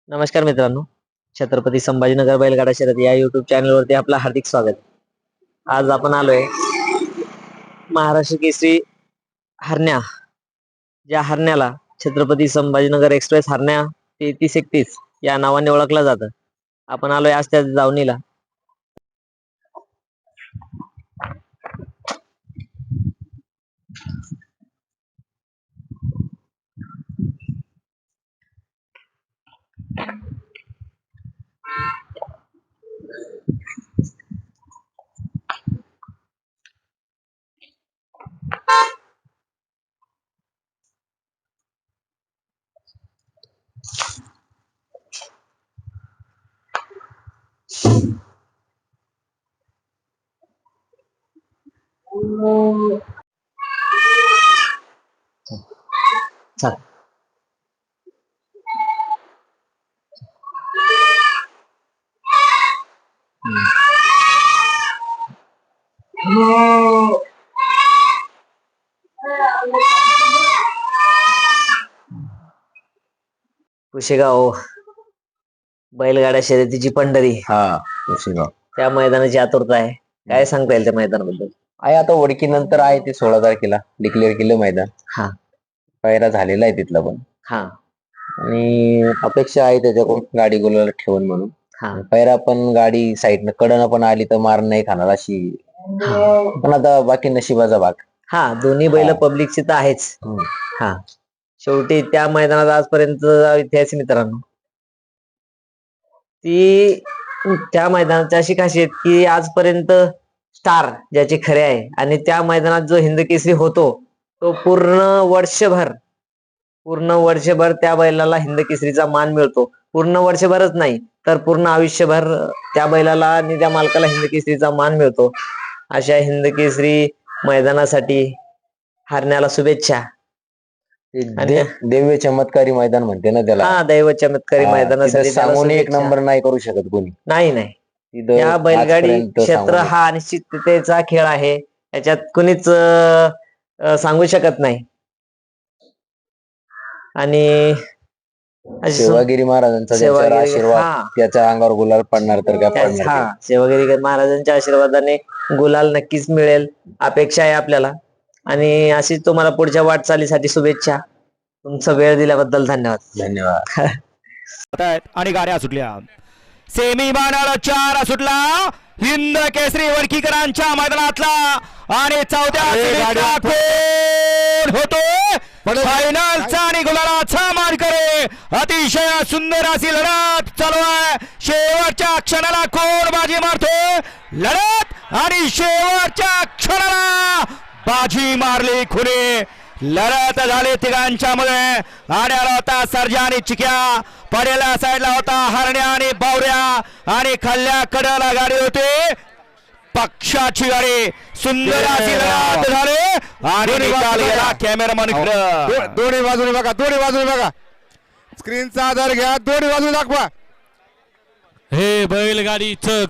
नमस्कार मित्रांनो, छत्रपती संभाजीनगर बैलगाडा शर्यत या युट्यूब चॅनलवरती आपलं हार्दिक स्वागत. आज आपण आलोय महाराष्ट्र केसरी हरण्या, ज्या हरण्याला छत्रपती संभाजीनगर एक्सप्रेस हरण्या 3331 या नावाने ओळखलं जातं. आपण आलोय आज त्या दावणीला. चल. कुशेगाव बैलगाडा शर्यतीची पंढरी, कुशेगाव त्या मैदानाची आतुरता आहे. काय सांगता येईल त्या मैदानाबद्दल? आहे. आता ओळखीनंतर आहे ते 16 तारखेला डिक्लेअर केलं मैदान. हा पायरा झालेला आहे तिथला पण, हा आणि अपेक्षा आहे त्याच्याकडून गाडी गोलाला ठेवून म्हणून. हा पायरा पण गाडी साईडनं कडनं पण आली तर मार नाही खाणार अशी, पण आता बाकी नशिबाचा भाग. हा दोन्ही बैल पब्लिकची तर आहेच. हा शेवटी त्या मैदानात आजपर्यंत इतिहास मित्रांनो, ती त्या मैदानाची अशी खासियत की आजपर्यंत स्टार ज्याचे खरे आहे, आणि त्या मैदानात जो हिंद केसरी होतो तो पूर्ण वर्षभर त्या बैलाला हिंद केसरीचा मान मिळतो. पूर्ण वर्षभरच नाही तर पूर्ण आयुष्यभर त्या बैलाला आणि त्या मालकाला हिंद केसरीचा मान मिळतो. अशा हिंद केसरी मैदानासाठी हरण्याला शुभेच्छा. दिव्य चमत्कारी मैदान म्हणते ना त्याला. हा दैव चमत्कारी मैदानासाठी सांगून एक नंबर नाही करू शकत कोणी. नाही. या बैलगाडी क्षेत्र हा अनिश्चिततेचा खेळ आहे, याच्यात कुणीच सांगू शकत नाही. आणि सेवागिरी महाराजांचा ज्याच्यावर आशीर्वाद, त्याच्या अंगावर गुलाल पडणार तर काय पडणार. हा सेवागिरी महाराजांच्या आशीर्वादाने गुलाल नक्कीच मिळेल, अपेक्षा आहे आपल्याला. आणि अशीच तुम्हाला पुढच्या वाटचालीसाठी शुभेच्छा. तुमचा वेळ दिल्याबद्दल धन्यवाद. आणि गाड्या सुटल्या. सेमी बाणाला 4 सुटला हिंद केसरी वडकीकरांच्या मैदानातला, आणि 4थ्या कोण होतोय फायनलचा आणि गुलालाचा मानकरी. अतिशय सुंदर अशी लढत चालू आहे. शेवटच्या क्षणाला कोण बाजी मारतोय लढत, आणि शेवटच्या क्षणाला बाजी मारली खुली. लढत झाली तिघांच्या मध्ये. आड्याला होता सर्जा आणि चिक्या, पडेला साईडला होता हरण्या आणि बावऱ्या, आणि खाल्ल्या कडाला गाडी होती पक्षाची गाडी. सुंदर अशी लढत झाली, आणि निकाल गेला कॅमेरामन. दोन्ही बाजूने बघा, स्क्रीनचा आधार घ्या, दोन्ही बाजूने दाखवा. हे बैलगाडीचं